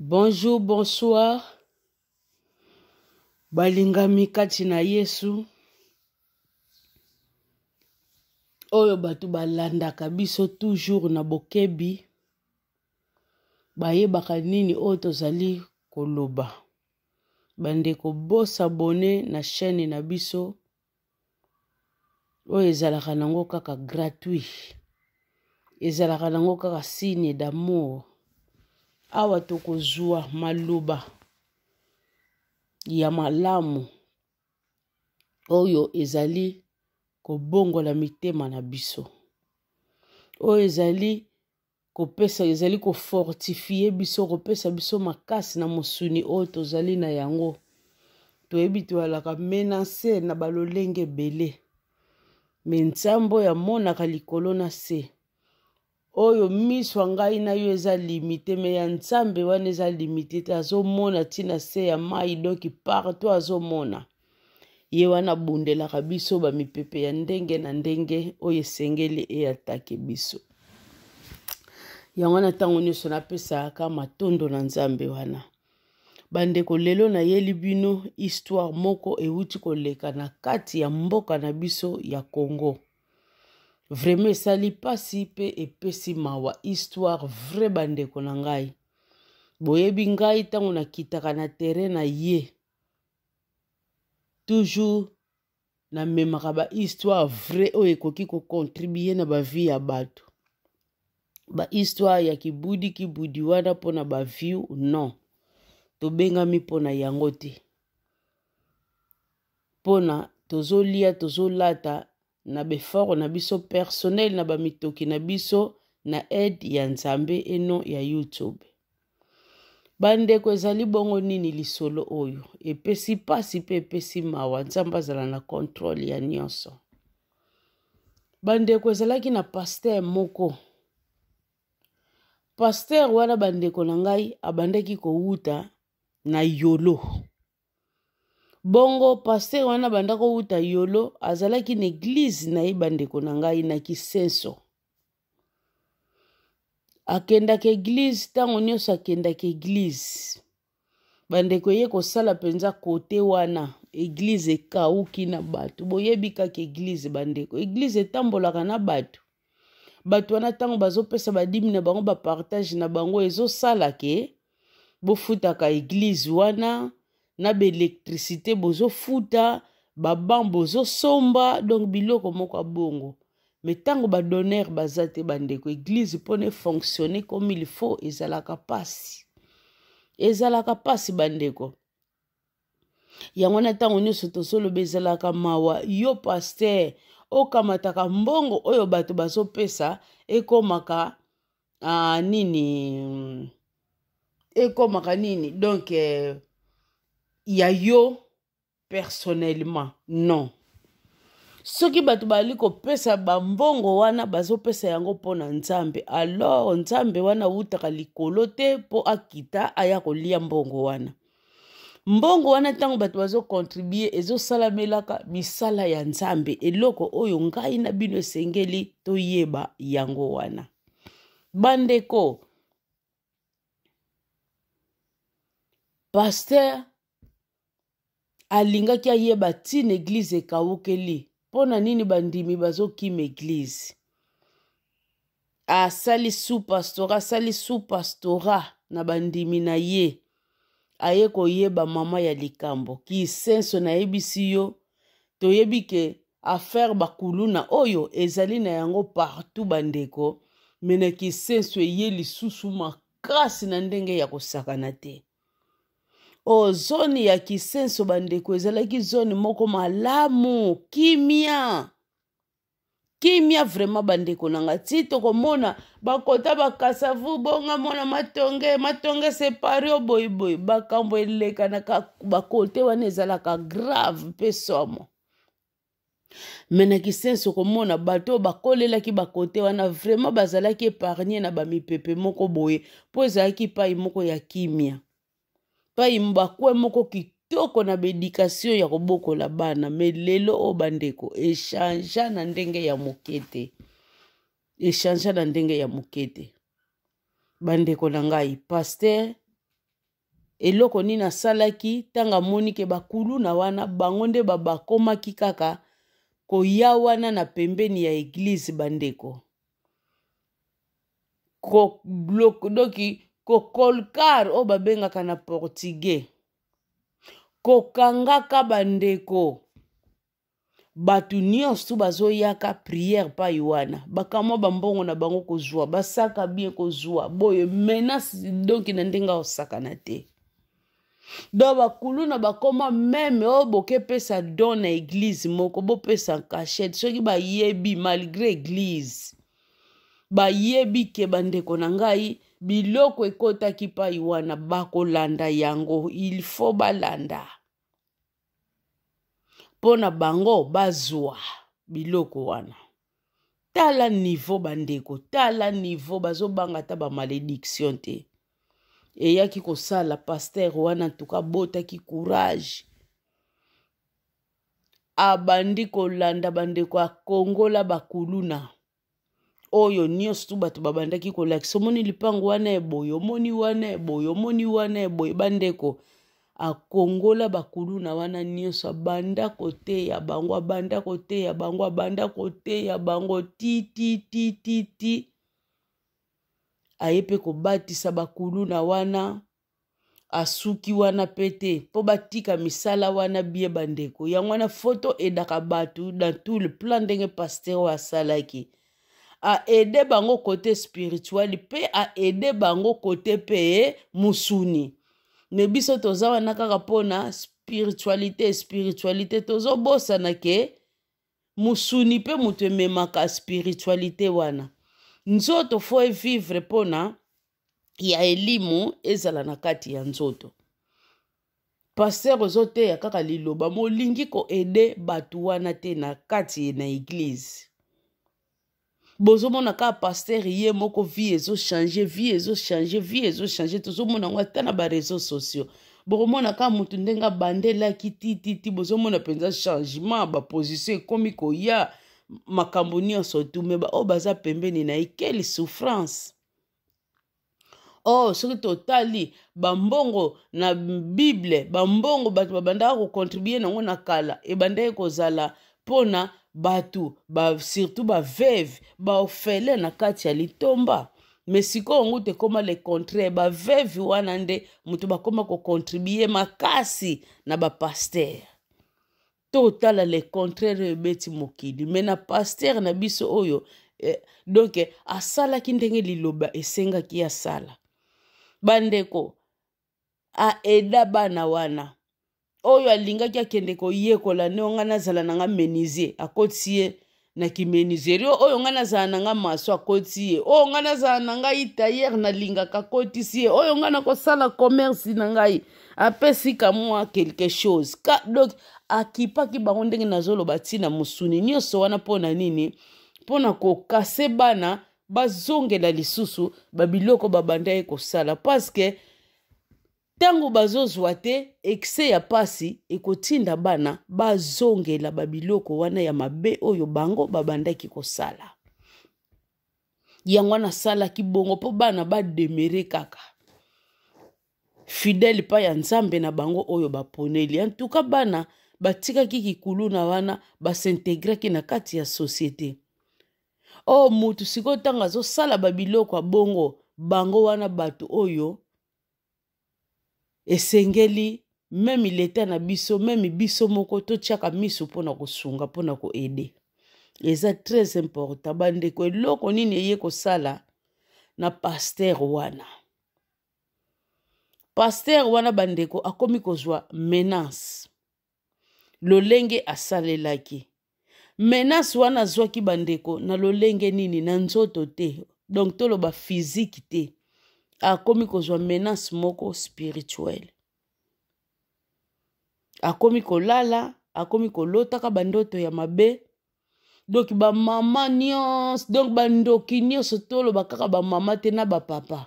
Bonjour, bonsoir. Balingami kati na Yesu. Oyo batu balandaka biso toujours na bokebi. Bayebaka nini oyo tozali koloba. Bandeko bosa abone na chaîne na biso. Oyo ezalaka nango kaka gratuit. Ezalaka nango kaka signe d'amour. Awa tokozwa maloba ya malamu oyo ezali kobongola mitema na biso. Oyo ezali kopesa, ezali kofortifie biso, kopesa biso makasi na mosuni oyo tozali na yango. Toyebi toalaka menase na balolenge bele. Menzambo ya monaka likolo na se. Oyo miswa ngai na yo eza limite, me ya nzambe wana eza limite te. Azomona tina se ya mai doki partout azomona. Ye wana bundelaka biso ba mipepe ya ndenge na ndenge oyo esengeli atake biso. Yango na ntango nyonso napesaka matondo na nzambe wana. Bandeko lelo na yeli bino histoire moko euti koleka na kati ya mboka na biso ya Congo. Vraiment sali pasi pe epesi mawa histoire vrai bandeko na ngai. Boyebi ngai tango na kitaka na terrain na ye. Toujours na memaka ba histoire vrai oyo ekoki ko contribuer na ba vie ya bato. Ba histoire ya kibudi wana pona ba view non. Tobengami pona yango te. Pona tozolia tozolata na befort na biso personnel na bamitoki na biso na aide ya nzambe eno ya YouTube. Bandeko ezali bongo nini lisolo oyo. Epesi pasi pe epesi mawa. Nzambe azala na contrôle ya nyonso. Bandeko ezalaki na pasteur moko. Pasteur wana bandeko na ngai abandaki kouta na yolo. Bongo pasteur wana bandako uta yolo azalaki na église na ye bandeko na ngai na Kisenso. Akendaka église tango nyonso akendaka église. Bandeko ye kosala penza kote wana église ekauki na bato. Boyebi kaka église bandeko. Église etambolaka na bato. Bato wana tango bazopesa badimi na bango ba partage na bango ezosala ke bofutaka église wana. Na be électricité bozo futa, babam bozo somba, donc biloko moko bongo. Mais tango ba donneur bazate bandeko, église pone fonctionner comme il faut, ezalaka pasi. Ezalaka pasi bandeko. Yango na tango nyonso tosolo bezalaka mawa, yo pasteur, okamataka mbongo oyo bato bazo pesa, ekomaka nini, ekomaka nini, donc ya yo personnellement non. Soki batu bali ko pesa bambongo wana bazo pesa yango pona nzambe, alors nzambe wana utaka likolo te po akita aya kolia mbongo wana. Mbongo wana tango batu bazo contribuer ezo salamelaka misala ya nzambe eloko oyo ngai na bino esengeli toyeba yango wana. Bandeko pasteur alingaki ayeba tina église ekawukeli. Pona nini bandimi bazokima église. Asali sous pastora na bandimi na ye. Aye koyeba mama ya likambo. Kisenso na yebisi yo. Toyebi ke affaire bakuluna oyo ezali na yango partout bandeko. Mena kisenso eye lisusu makasi na ndenge ya kosakana te. O zone ya Kisenso bandeko ezalaki zone moko malamu, kimia. Kimia vraiment bandeko nanga tito komona bakota bakasavu bonga mona matonge séparé boy bakambo eleka na bakote wana ezalaka grave pe somo. Mena Kisenso komona bato bakolelaki bakote wana vraiment bazalaki épargné na bamipepe moko boye po ezalaki pai moko ya kimia. Pai mbakwe moko kitoko na bedikasyon ya koboko la bana. Me lelo o bandeko. Echanja na ndenge ya mokete. Echanja na ndenge ya mokete. Bandeko na ngai. Pasteur eloko nini asalaki tanga moni ke bakulu na wana bango nde bakomaki kaka koya wana na pembeni ya eglise bandeko doki kokolkar o babengaka na portugais kokangaka bandeko batu nyonso bazoyaka priere pai wana bakamwa bambongo na bango kozwa basaka bien kozwa boye menace donki na ndenga osakana te do bakulu na bakoma meme o bokepesa don na eglise moko bopesa cachette soki bayebi malgré eglise bayebi ke bandeko na ngai biloko ekotaki pai wana bakolanda yango il faut balanda pona bango bazwa biloko wana tala niveau bandeko tala niveau bazobanga ta ba malédiction te eyaki kosala pasteur wana tuka botaki courage abandi kolanda bandeko akongola bakuluna oyo nyonso tu bato babandaki kolakisa omoni lipango wana eboye omoni wana eboye omoni wana eboye bandeko akongola bakuluna wana nyonso abanda koteya bango abanda koteya bango abanda koteya bango ti aye mpe kobatisa bakuluna wana asuki wana pete po batika misala wana bie bandeko yango wana foto edaka batu dans tout le plan ndenge pasteur asalaki a aide bango côté spirituel pe a aide bango côté pe musuni me biso toza wana kaka pona spiritualité tozo bosana ke musuni pe mutu ememaka spiritualité wana nzoto fo vivre pona ya elimu ezala na kati ya nzoto pasteur ozoteya kaka liloba molingi ko aide batu wana te na kati na eglise bozomona ka pasteur ye moko vie ezo changer tozomona ngo ata na ba réseaux sociaux bokomona ka mutu ndenga bandelaki tititi bozomona penza changement baposition ekomi koya makambo nyonso tu me o baza pembeni na quelle souffrance soki totali bambongo na bible bambongo bato babandaka kocontribue nango na kala ebandaki kozala pona batu surtout baveve baofele na kati ya litomba me sikoyo ngu tekoma le contraire baveve wana nde mutu bakoma kocontribue makasi na bapaster totala le contraire ebeti mokili me na paster na biso oyo donc asalaki ndenge liloba esengaki asala bandeko aeda bana wana oyo alingaki akende koyekola ne onga nazala nanga menizie akoti ye na kimenizerie oyo nga nazala nanga maso akoti ye oyo nga nazala nanga itailleur nalingaka akotisi ye oyo nga nakosala commerce na ngai apesi kamwa quelque chose donc akipaki bango ndenge nazoloba ntina musuni nyonso wana mpona nini mpona kokase bana bazongela lisusu babiloko babanda ye kosala parceke tango bazozwa te excès ya pasi ekotinda bana bazongela babiloko wana ya mabe oyo bango babandaki kosala yango wana asalaki bongo mpo bana bademere kaka fidèle pa ya nzambe na bango oyo baponeli antuka bana batikaki kikulu na wana basintegraki na kati ya société mutu sikoyo ntango azosala babiloko ya bongo bango wana bato oyo esengeli meme leta na biso meme biso moko totiaka miso mpona kosunga mpona koede eza très important bandeko eloko nini eye kosala na paster wana bandeko akomi kozwa menace lolenge asalelaki menace wana azwaki bandeko na lolenge nini na nzoto te donc toloba physique te akomi kozwa menace moko spirituelle akomi kolala akomi kolotaka bandoto ya mabe donc bamama nyonso donc bandoki nyonso toloba kaka bamama te na bapapa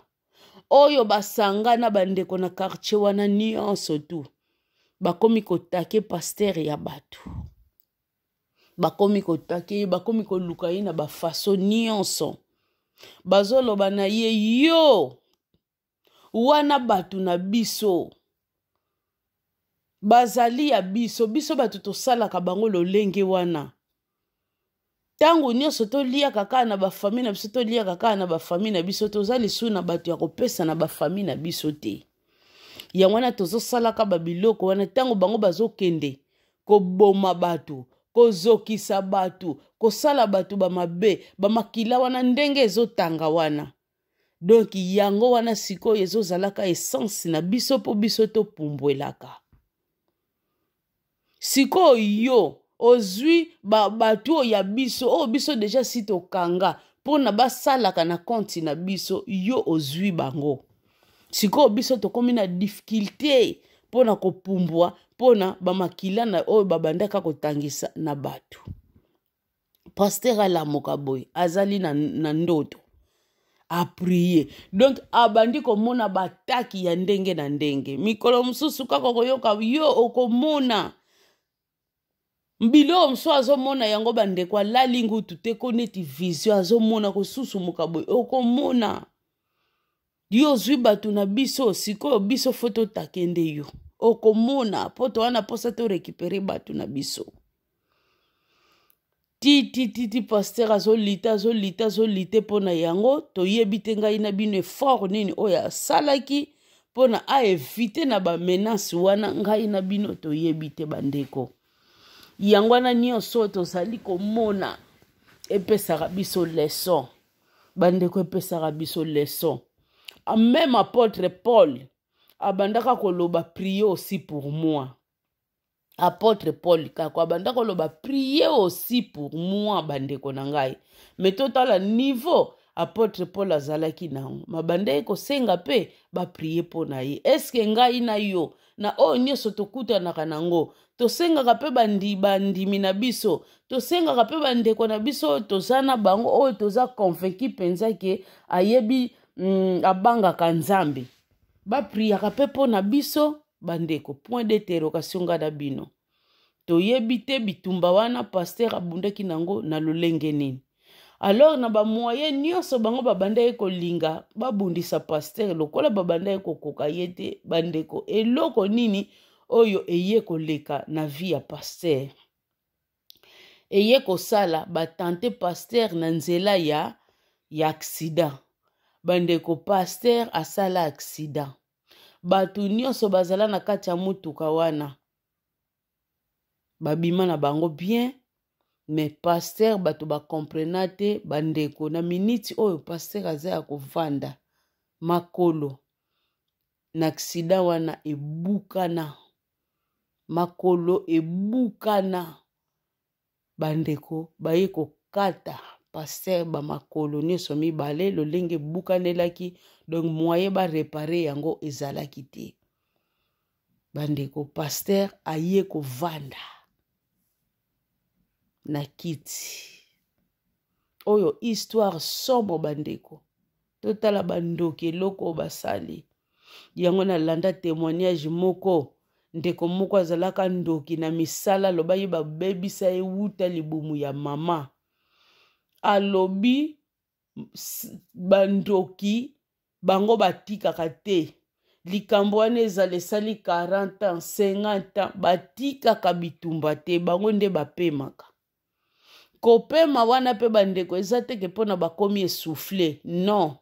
oyo basanga na bandeko na quartier wana nyonso tu bakomi kotake paster ya bato bakomi kotake bakomi koluka ye na bafaso nyonso bazoloba na ye yo wana bato na biso bazali ya biso biso bato tosalaka bango lolenge wana. Tango nyonso toliaka kaka na bafamille na biso toliaka kaka na bafamille na biso toza lisu na bato ya kopesa na bafamille na biso te. Yango wana tozosalaka babiloko wana tango bango bazokende koboma bato, kozokisa bato, kosala bato bamabe, bamakila wana ndenge ezotanga wana. Donc yango wana sikoyo ezozalaka essence na biso po biso topumbwelaka. Sikoyo ozwi bato ya biso biso deja si tokanga pona basalaka na konti na biso yo ozwi bango. Sikoyo biso tokomi na difficulté pona kopumbwa pona bamakila na oyo babandaka kotangisa na bato. Pasteur alamuka boy azali na ndoto a prier. Donc abandi komona bataki ya ndenge na ndenge. Mikolo mususu kaka koyoka yo okomona mbilo mso azomona yango bandeko alali ngutu te koneti vision azomona kosusu mukaboy okomona yo zwi batu na biso sikoyo biso foto takende yo okomona poto wana posa to récupérer batu na biso. Ti pasteur azolite pona yango toyebi te ngai na bino effort nini oya salaki pona a éviter na ba menace wana ngai na bino toyebi te bandeko. Yango wana nyonso tozali komona epesaka biso leçon bandeko epesaka biso leçon. Même apôtre Paul abandaka koloba prier aussi pour moi. Apôtre Paul kako abandaka koloba prier aussi pour moi bandeko na ngai. Mais total niveau apôtre Paul azalaki nango mabande ko senga pe ba prier po na ye. Est-ce que ngai na yo na o nyonso tokutanaka nango tosengaka pe bandimi na biso tosengaka pe bandeko na biso tozana bango oyo toza convaincu penza ke ayebi abangaka nzambe bapriaka pe po na biso bandeko. Point d'interrogation ngada bino toyebi te bitumba wana pasteur abundaki nango na lolenge nini. Alors na ba moyen nyonso bango babandaki kolinga babundisa pasteur lokola babandaki kokoka ye te bandeko. Eloko nini oyo eye koleka na vie ya pasteur eye kosala batante pasteur na nzela ya accident bandeko. Pasteur asala accident batu nyonso bazala na kati ya mutuka wana babima na bango bien. Mais pasteur bato ba comprena te bandeko na minute oyo pasteur aza ya kovanda makolo na accident wana ebukana makolo ebukana bandeko baye kokata pasteur ba makolo nyonso mibale lolenge bukanelaki. Donc moyen ba réparer yango ezalaki te bandeko. Pasteur aye kovanda na kiti oyo histoire sombre bandeko. Totala bandoki eloko basali yango na landa témoignage moko ndeko moko azalaka ndoki na misala lobayi babebisa ewuta libumu ya mama alobi bandoki bango batikaka te likambo wana ezala esali 40 ans 50 ans batikaka bitumba te bango nde bapemaka. Kopema wana pe bandeko eza teke pona bakomi essoufflé non.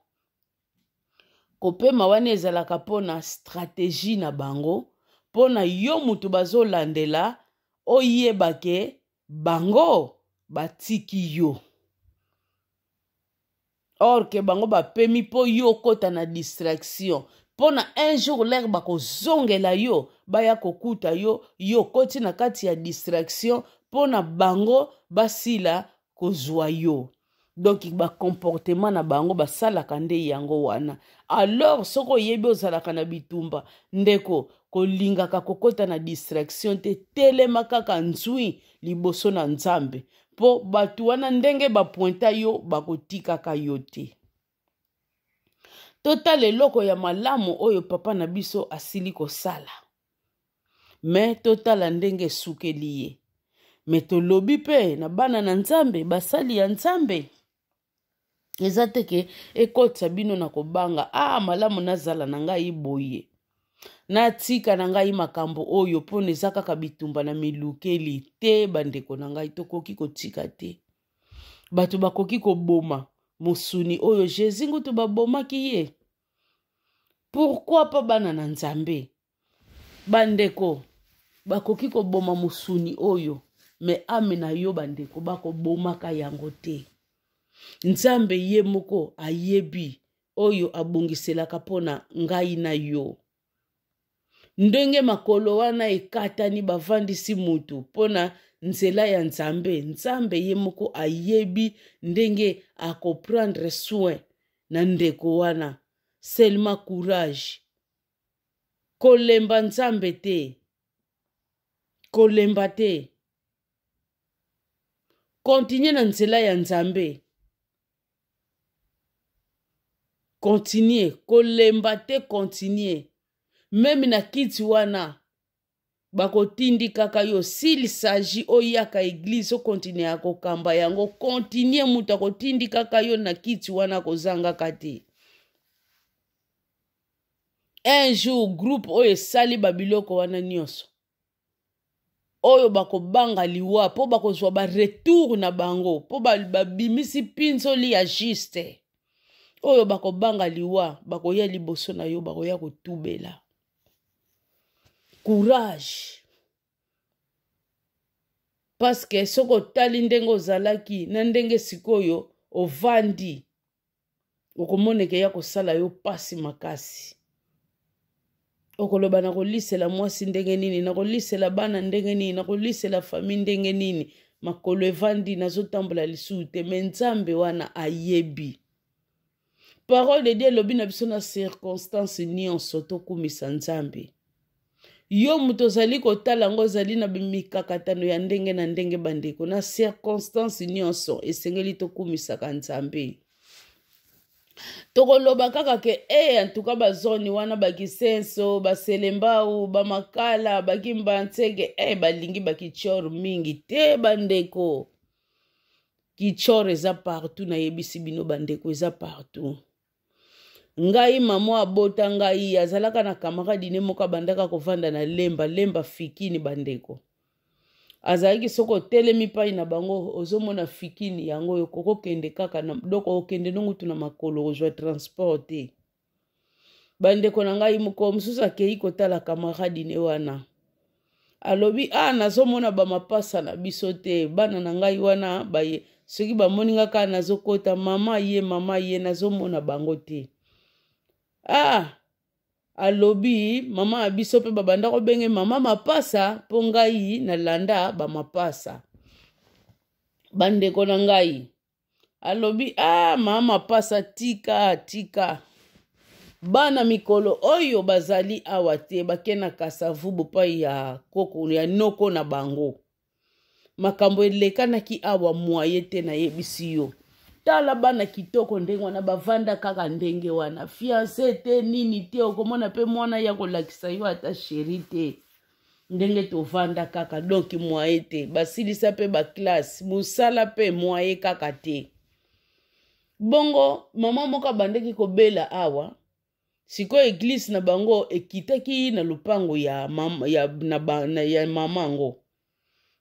Kopema wana ezalaka pona stratégie na bango pona yo mutu bazolandela oyebake bango batiki yo. Or que bango bapemi po yo kota na distraction pona un jour l'air bakozongela yo baya kokuta yo koti na kati ya distraction pona bango basila kozwa yo. Donc ba comportement na bango basalaka nde yango wana. Alors soko yebi ozalaka na bitumba ndeko kolingaka kokota na distraction te telema kaka nzui liboso na nzambe po batu wana ndenge bapointa yo bakotikaka yo te. Total eloko ya malamu oyo papa na biso asili kosala me total ndenge sukeli ye. Me tolobi pe na bana na nzambe basali ya nzambe eza teke ekotisa bino na kobanga malamu nazala na ngai boye na tika na ngai makambo oyo po neza kaka bitumba na milukeli te bandeko na ngai tokoki kotika te. Bato bakoki koboma musuni oyo Jésus ngutu babomaki ye. Pourquoi pas bana na Nzambe? Bandeko bakoki koboma musuni oyo me ame na yo bandeko bakobomaka yango te. Nzambe ye moko ayebi oyo abongiselaka pona ngai na yo. Ndenge makolo wana ekatani bavandisi mutu pona nzela ya Nzambe. Nzambe ye moko ayebi ndenge akoprendre soin na ndeko wana. Seulement courage. Kolemba Nzambe te. Kolemba te. Continue na nzela ya Nzambe. Continue. Kolemba te continue. Même na kiti wana bakotindi kaka yo s'il s'agit oyaka église continue ya kokamba yango continue muta kotindi kaka yo na kiti wana kozanga kate. Un jour groupe oyo sali babiloko wana nyonso oyo bakobanga liwa po bakozwa ba retour na bango po babimisi pinzoli ya juste oyo bakobanga liwa bakoya liboso na yo bakoya kotubela. Courage. Parce que soko tali ndenge ozalaki na ndenge sikoyo ovandi okomoneke ya kosala yo pasi makasi. Okoloba na kolisela mwasi ndenge nini, na kolisela bana ndenge nini, na kolisela famille ndenge nini, makolo evandi nazotambola lisusu te me Nzambe wana ayebi. Parole de Dieu lobi na biso na circonstance nyonso tokumisa Nzambe. Yo muto zali kotala ngo zali na bimikakatano ya ndenge na ndenge bandeko na circonstance nyonso esengeli tokumisaka Nzambe. Tokoloba kaka ke en tout cas bazoni wana bakisenso baselembau bamakala bakimba ntege balingi bakichor mingi te bandeko. Kichor eza partout na yebisi bino bandeko eza partout. Ngai mama abota ngai azalaka na kamaradi ne moka bandaka kovanda na lemba fikini bandeko. Azalaki soko telemi pai na bango ozomona fikini yango yo koko kende kaka na doko okende nongutu na makolo ozwa transport te. Bandeko na ngai moko mususu akei kotala kamaradi ne wana. Alobi nazomona ba mapasa na biso te bana na ngai wana baye soki bamoni ngaka nazokota mama ye nazomona bango te. Alobi mama abiso pe babanda ko benge mama mapasa po ngai na landa ba mapasa. Bandeko na ngai. Alobi mama mapasa tika. Bana mikolo oyo bazali awa te bakena kasavubu pa ya koko ya noko na bango. Makambo elekanaki awa mwaye te na yebisi yo. Tala bana kitoko ndenge wana bavanda kaka ndenge wana. Fiancé te nini te okomona pe mwana ya kolakisa yo ata chéri te. Ndenge tovanda kaka donc mwaye te. Basilisa pe ba classe. Musala pe mwaye kaka te. Bongo mama moka bandeki kobela awa. Siko église na bango ekitaki na lupango ya mama ngo.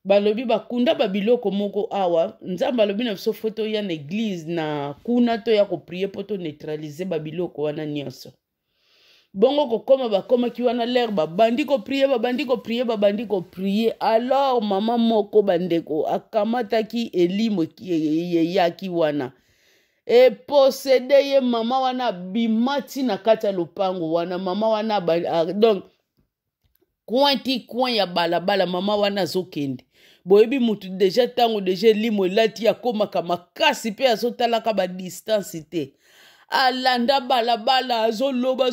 Balobi bakunda babiloko moko awa Nzambe alobi na biso foto ya na église na kuna to ya ko prier poto neutraliser babiloko wana nyonso. Bongo kokoma bakoma ki wana l'air babandi ko prier alors mama moko bandeko akamataki elimo yaki wana e possédé ye mama wana bimati na kata lupango wana mama wana donc coin ya balabala mama wana zokende. Boyebi mutu deja tango deja limo elati ya komaka makasi pe azotalaka ba distance te. Alanda balabala azoloba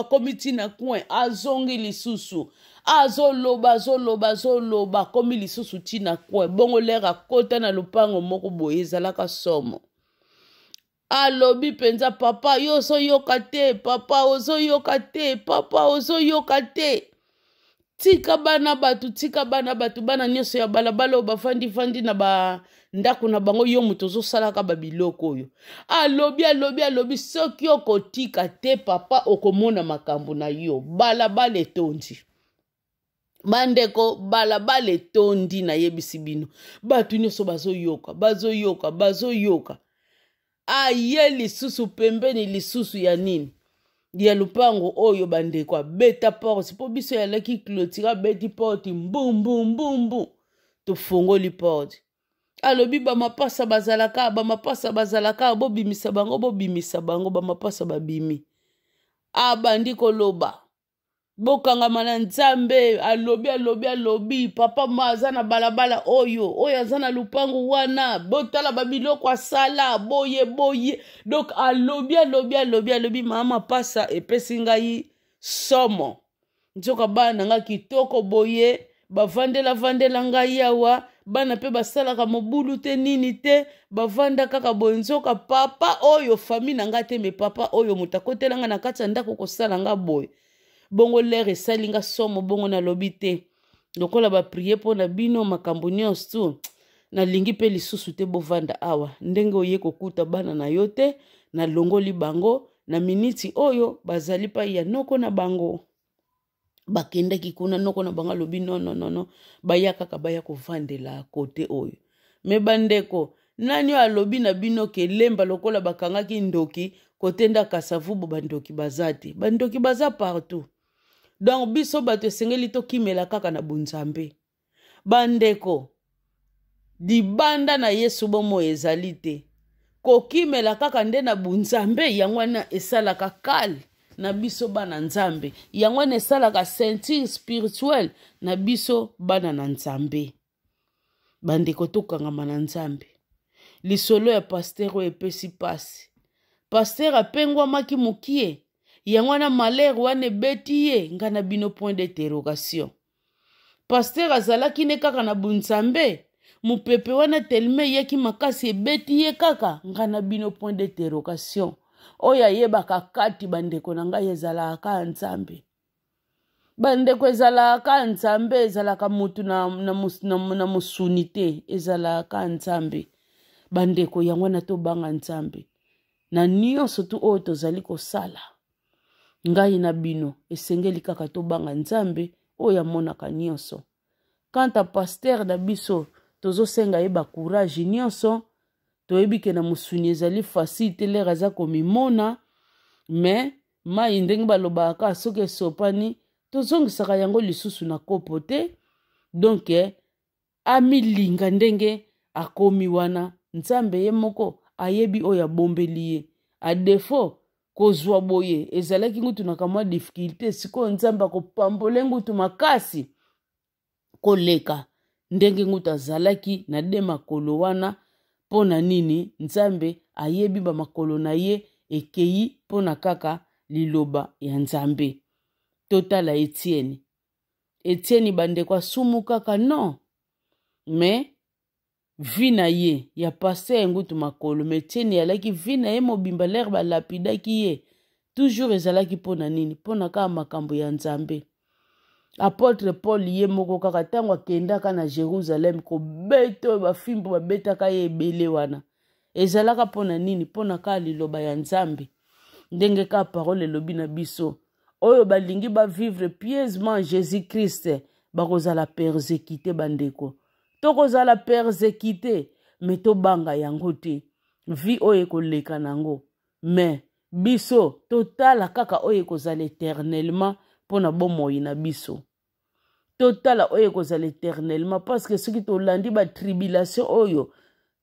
komiti na coin azongi lisusu. Azoloba komi lisusu tina coin. Bongo lera kota na lupango moko boye ezalaka somo. Alobi penza papa yo so yoka te, papa ozo yoka te. tika bana batu bana nyonso ya balabala oyo bafandi na bandako na bango yo moto ozosalaka babiloko oyo alobi soki okotika te papa okomona makambo na yo balabala etondi bandeko balabala etondi na yebisi bino batu nyonso bazoyoka aye lisusu pembeni lisusu ya nini ya lupango oyo bandeko abeta porte po biso yalaki clôture abeti porte mbumbu tofongoli porte alobi bamapasa bazalaka bobimisa bango bamapasa babimi abandi koloba bokangama na nzambe alobi papa maza na balabala oyo aza na lupango wana botala babiloko asala boye donc alobi mama pasa epesi ngai somo nzoka bana nga kitoko boye bavandela ngai awa bana pe basalaka mobulu te nini te bavanda kaka boye nzoka papa oyo fami na nga te me papa oyo mutakotelanga na kati ya ndako kosala nga boye bongo lere esali nga somo bongo nalobi te lokola baprie mpo na bino makambo nyonso nalingi mpe lisusu te bovanda awa ndenge oye kokuta bana na yo te nalongoli bango na miniti oyo bazali pa ya noko na bango bakendaki kuna noko na bango alobi no baya kaka baya kovandela kote oyo me bandeko nani alobi na bino kelemba lokola bakangaki ndoki kote nda kasavubo bandoki baza te bandoki baza partout donc biso bato esengeli tokimela kaka na bunzambe bandeko dibanda na yesu bomo ezali te kokimela kaka nde na bunzambe yango wana esalaka kale na biso bana nzambe yango wana esalaka ceinture spirituelle na biso bana na nzambe bandeko tokangama na nzambe lisolo ya pasteur oyo epesi pasi pasteur apengwamaki mokie yango wana malere wana ebeti ye nga na bino point d'interrogation pasteur azalaki ne kaka na bunzambe mupepe wana telme yeki makasi ebeti ye kaka nga na bino point d'interrogation oyo ayebaka kati bandeko na ngai ezalaka nzambe bandeko ezalaka nzambe ezalaka mutu na musuni te ezalaka nzambe bandeko yango wana tobanga nzambe na nyonso tu oyo tozali kosala ngai na bino esengeli kaka tobanga nzambe oyo amonaka nyonso kanta pasteur na biso tozosenga ye bacourage nyonso toyebi ke na musuni ezali facile te lere aza komimona me mai ndenge balobaka soki esopani tozongisaka yango lisusu na kopo te donc amilinga ndenge akomi wana nzambe ye moko ayebi oyo abombeli ye adefo kozwa boye ezalaki ngutu na kamwa difficulté sikoyo nzambe akopambole ngutu makasi koleka ndenge ngutu azalaki na de makolo wana mpo na nini nzambe ayebi bamakolo na ye ekei mpo na kaka liloba ya nzambe totala Etienne bandeko asumu kaka non me vi na ye ya paster ya ngutu makolo me Etienne alaki vi na ye mobimba lere balapidaki ye toujours ezalaki mpo na nini mpo na kaka makambo ya nzambe apôtre Paul ye moko kaka ntango akendaka na Jérusalem kobeta oyo bafimbo babetaka ye ebele wana ezalaka mpo na nini mpo na kaka liloba ya nzambe ndenge kaka parole elobi na biso oyo balingi bavivre pieusement Jésus Christ bakozala persécuté bandeko tokozala persécuté me tobanga yango te vi oyo ekoleka nango me biso totala kaka oyo ekozala éternellement mpo na bomoi na biso totala oyo ekozala éternellement parce que soki tolandi batribulation oyo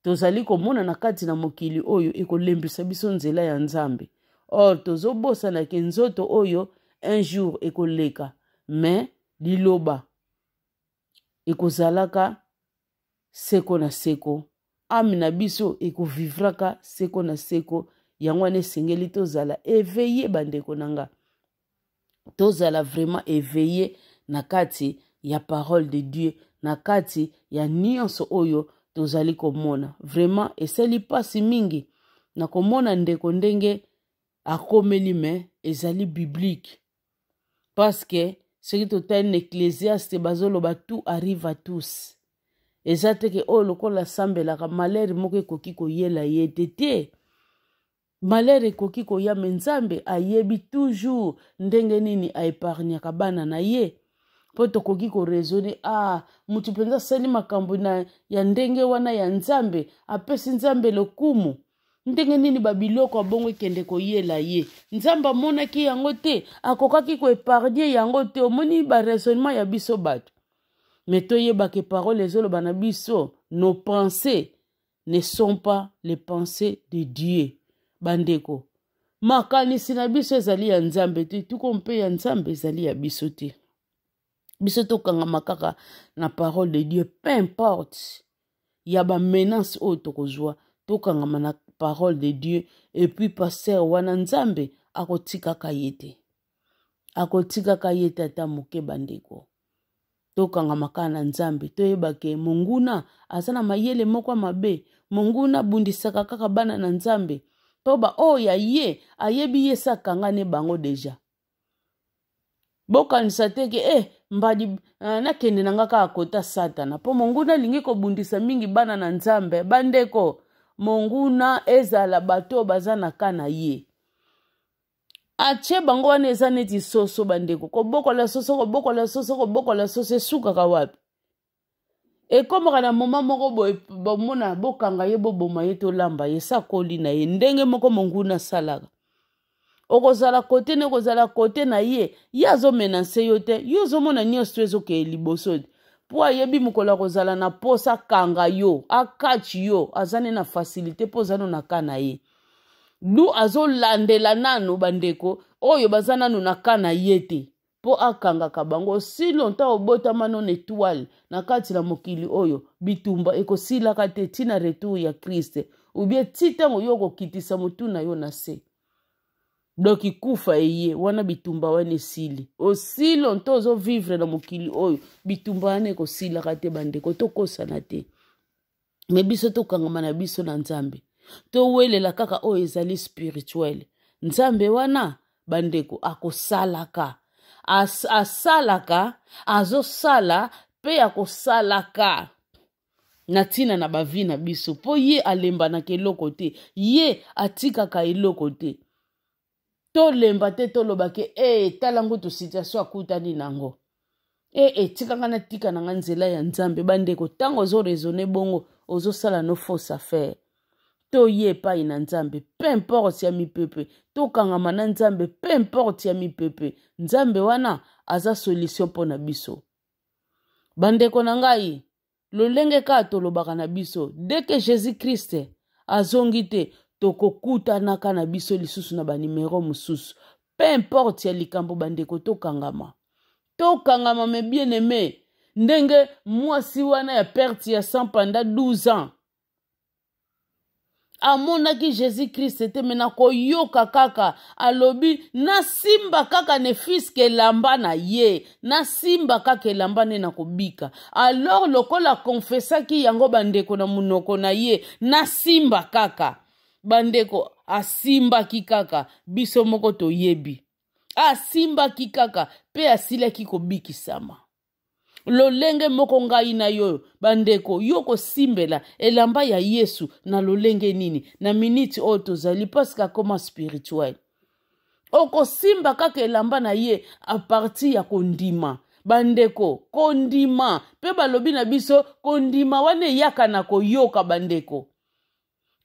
tozali komona na kati na mokili oyo ekolembisa biso nzela ya nzambe or tozobosanaki nzoto oyo un jour ekoleka me liloba ekozalaka seko na seko ame na biso ekovivraka seko na seko yango wana esengeli tozala éveillé bandeko nanga tozala vraiment éveillé na kati ya parole de Dieu na kati ya nyonso oyo tozali komona vraiment esali pasi mingi na komona ndeko ndenge akomeli me ezali biblique parce que Ce qui est un ecclésiaste, bazoloba tout arrive à tous. Et ça te que oh lokola sambelaka malheur moko ekoki koyela ye tete. Malheur ekoki koya menzambe ayebi toujours ndenge nini a épargnaka bana na ye. Po tokoki ko raisonner mutu penza sali makambo na ya ndenge wana ya nzambe apesi nzambe lokumu. Ndenge nini babiloko abongo kende koyela ye. Nzamba monaki yango te, akokaki ko épargner yango te, omoni ba raisonnement ya biso bato. Mais toyeba ke parole ezoloba na biso, nos pensées ne sont pas les pensées de Dieu. Bandeko. Makanisi na biso ezali ya nzambe te, tuko mpe ya nzambe ezali ya biso te. Biso tokanga makaka na parole de Dieu, peu importe. Ya ba menace o tokozwa. Tokangama na parole de Dieu et puis pasteur wana nzambe akotika kayete. Akotika kayete ata moke bandeko. Tokangama kana nzambe toyeba ke monguna azana mayele moko mabe. Monguna bundisaka kaka bana na nzambe. Toba ya ye ayebi ye sakanga ne bango deja. Bokanisa te ke mbadi nakende nanga ka akota satana. Po monguna lingi ko bundisa mingi bana na nzambe bandeko. Monguna ezala bato bazana kana ye. Ache bango wana eza neti soso bandeko. Kobokola soso esuka kawapi. Ekomaka na moma moko bomona bokanga ye boboma ye to lamba ye sakoli na ye. Ndenge moko monguna salaka. Okozala kote ne kozala kote na ye. Yazo menanse yote. Yozo mona nyonso ezoke liboso. Po ayebi mukola kozala na posa kanga yo, akachi yo, azane na facilité po zano na kana ye. Lu azo landela nanu bandeko, oyo bazana nanu na kana yete. Po akanga kabango, si longtemps obota manon étoile, na kati la mokili oyo, bitumba, eko sila kate tina retour ya Christ. Ou bien titango yoko kitisa mutuna yo na se. Doki kufa eye, wana bitumba wane sili. Osi longtemps ozo vivre na mokili oyo, bitumba wane ko sila kate bandeko, toko sana te. Me biso tokangama na biso na nzambe. To wele la kaka o ezali spirituel. Nzambe wana bandeko ako salaka. Asalaka, azo sala, pe ako salaka. Natina na bavi na biso. Po ye alemba na keloko te. Ye atika ka eloko te. To lemba te to lobake talango to situation akutani nango. Tikanga na tika na nzela ya nzambe bandeko tango zo raisonner bongo ozo sala no fausse affaire. To ye pa ina nzambe peu importe ya mi pepe. To kangama na nzambe peu importe ya mi pepe. Nzambe wana aza solution po na biso. Bandeko na ngai lolenge ka to lobaka na biso dès que Jésus Christ azongi te tokokuta naka na biso lisusu na ba numéro mususu. Peu importe ya likambo bandeko tokangama. Tokangama me bien aimé. Ndenge mwasi wana ya perte ya sang pendant 12 ans. Amonaki Jésus Christ te mena koyoka kaka alobi na simba kaka ne fiske lamba na ye. Na simba kaka lamba ne na kobika. Alors lokola confessa ki yango bandeko na munoko na ye. Na simba kaka. Bandeko asimba ki kaka biso moko to yebi. Asimba ki kaka pe asila ki kobikisama. Lolenge moko ngai na yo bandeko yoko simbela elamba ya Yesu na lolenge nini na minute oto zali paska koma spirituel. Oko simba kaka elamba na ye a partir ya kondima. Bandeko kondima pe balobi na biso kondima wane yaka na koyoka bandeko.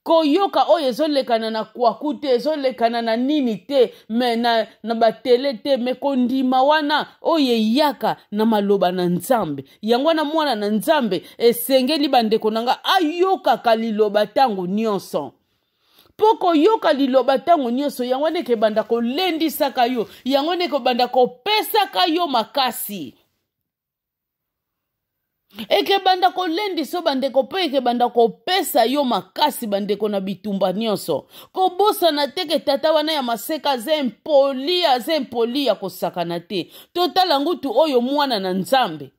Koyoka oyo ezolekana na kwaku te, ezolekana na nini te, me na batele te, me kondima wana oyo yaka na maloba na nzambe. Yango na mwana na nzambe esengeli bandeko nanga ayoka kaliloba tangu nyonso. Poko yoka liloba tangu nyonso yango neke banda ko lendi saka yo, yango neke banda ko pesa ka yo makasi. Eke banda ko lendi so bandeko pe eke banda ko pesa yo makasi bandeko na bitumba nyonso. Ko bosa na teke tata wana ya maseka zempoli ya kosakana te. Totala ngutu oyo mwana na nzambe.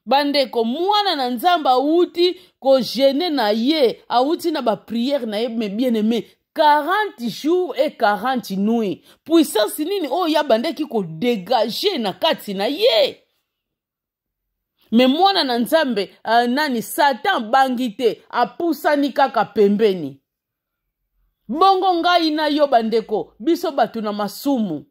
Bandeko mwana na nzamba auti ko gene na ye, auti na ba prière na ye me bien aimé. 40 jours et 40 nuits. Puissance nini o ya bandeki ko dégager na kati na ye. Me mwana na nzambe nani Satan bangite apusani kaka pembeni. Bongo ngai na yo bandeko biso batu na masumu.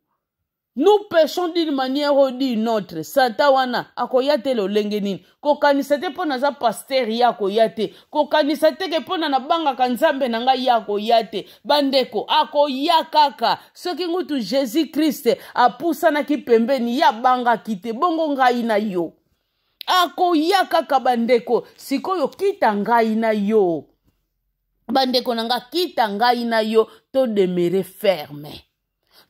Nous péchons d'une manière ou d'une autre. Satan wana akoyate lo lengenini. Kokanisate pona za pasteur ya koyate. Kokanisate ke pona na banga kanzambe na ngai ya koyate. Bandeko akoya kaka. Soki ngutu Jésus Christ apusana ki pembeni ya banga kite. Bongo ngai na yo. Akoya kaka bandeko. Sikoyo kita ngai na yo. Bandeko nanga kita ngai na yo. To demeurer ferme.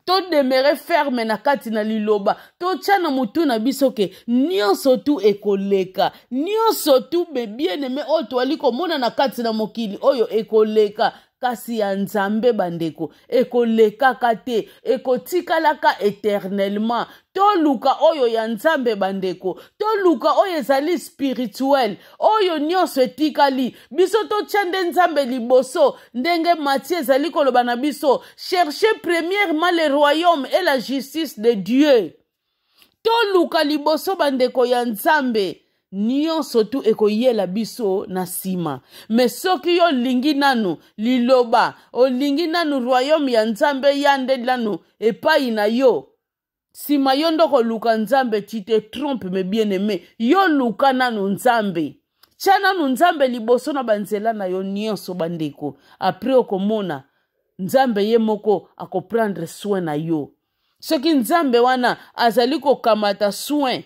To demeurer ferme na kati na liloba. To tchana mutu na bisoke. Nyonso tu ekoleka. Nyonso tu bien aimé oto aliko mona na kati na mokili. Oyo ekoleka. Kasi ya nzambe bandeko. Ekoleka kate. Ekotikalaka éternellement. To luka oyo ya nzambe bandeko. To luka oyo ezali spirituel. Oyo nyonso etikali. Biso to tchande nzambe liboso. Ndenge Matthieu ezali koloba na biso. Cherchez premièrement le royaume et la justice de Dieu. To luka liboso bandeko ya nzambe. Nyonso tu ekoyela biso na sima. Me soki yo lingi nanu liloba. O lingi nanu royaume ya nzambe yande lanu epai na yo. Sima yo ndoko luka nzambe tu te trompe me bien aimé. Yo luka nanu nzambe. Chana nu nzambe liboso na banzela na yo nyonso bandeko. Après okomona nzambe ye moko ako prendre soin na yo. Soki nzambe wana azali ko kamata soin.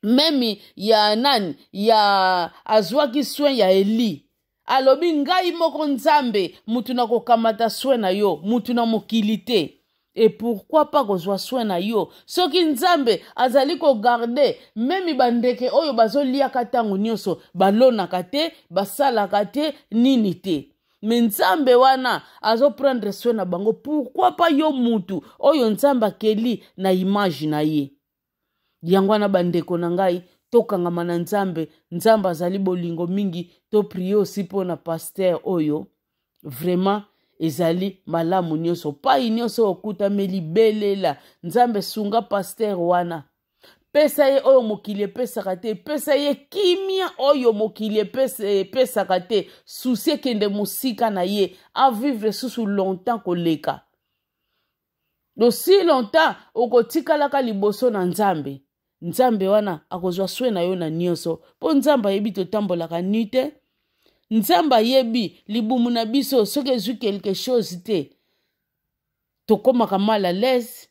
Memi ya nani ya azwaki soin ya Eli. Alobi ngai moko nzambe mutu na kokamata soin na yo. Mutu na mokilite. Et pourquoi pas kozwa soin na yo? Soki nzambe azali ko garder memi bandeke oyo bazolia katango nyonso balona kate basala kate nini te. Mais nzambe wana azo prendre soin na bango. Pourquoi pas yo mutu oyo nzamba keli na image na ye? Yangwana bandeko na ngai tokangama na nzambe. Nzamba azali bolingo mingi. To prier aussi po na pasteur oyo. Vraiment ezali malamu nyonso. Pai nyonso okuta meli belela. Nzambe sunga pasteur wana. Pesa ye oyo mokili epesaka te. Pesa ye kimia oyo mokili epesaka te. Souci kende musika na ye. A vivre susu longtemps koleka. Aussi longtemps okotikalaka liboso na nzambe. Nzambe wana akozwa soin na yo na nyonso. Po nzamba yebi totambolaka nite. Nzamba yebi libumu na biso soki ezwi quelque chose te. Tokomaka mal à l'aise.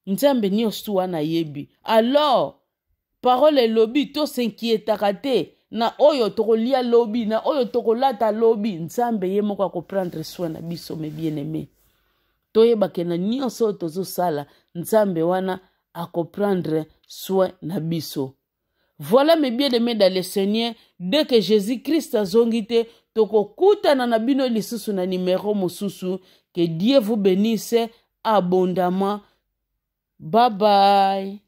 Nzambe nyonso wana yebi. Alors, parole lobi to s'inquiétaka te. Na oyo tokolia lobi, na oyo tokolata lobi. Nzambe ye moko ako prendre soin na biso mes bien-aimés. Toyebake na nyonso tozo sala. Nzambe wana ako prendre soin na biso. Voilà mes bien-aimés dans le Seigneur. Dès que Jésus-Christ a zongite, toko kuta na nabino lisusu na numéro mosusu. Que Dieu vous bénisse abondamment. Bye bye.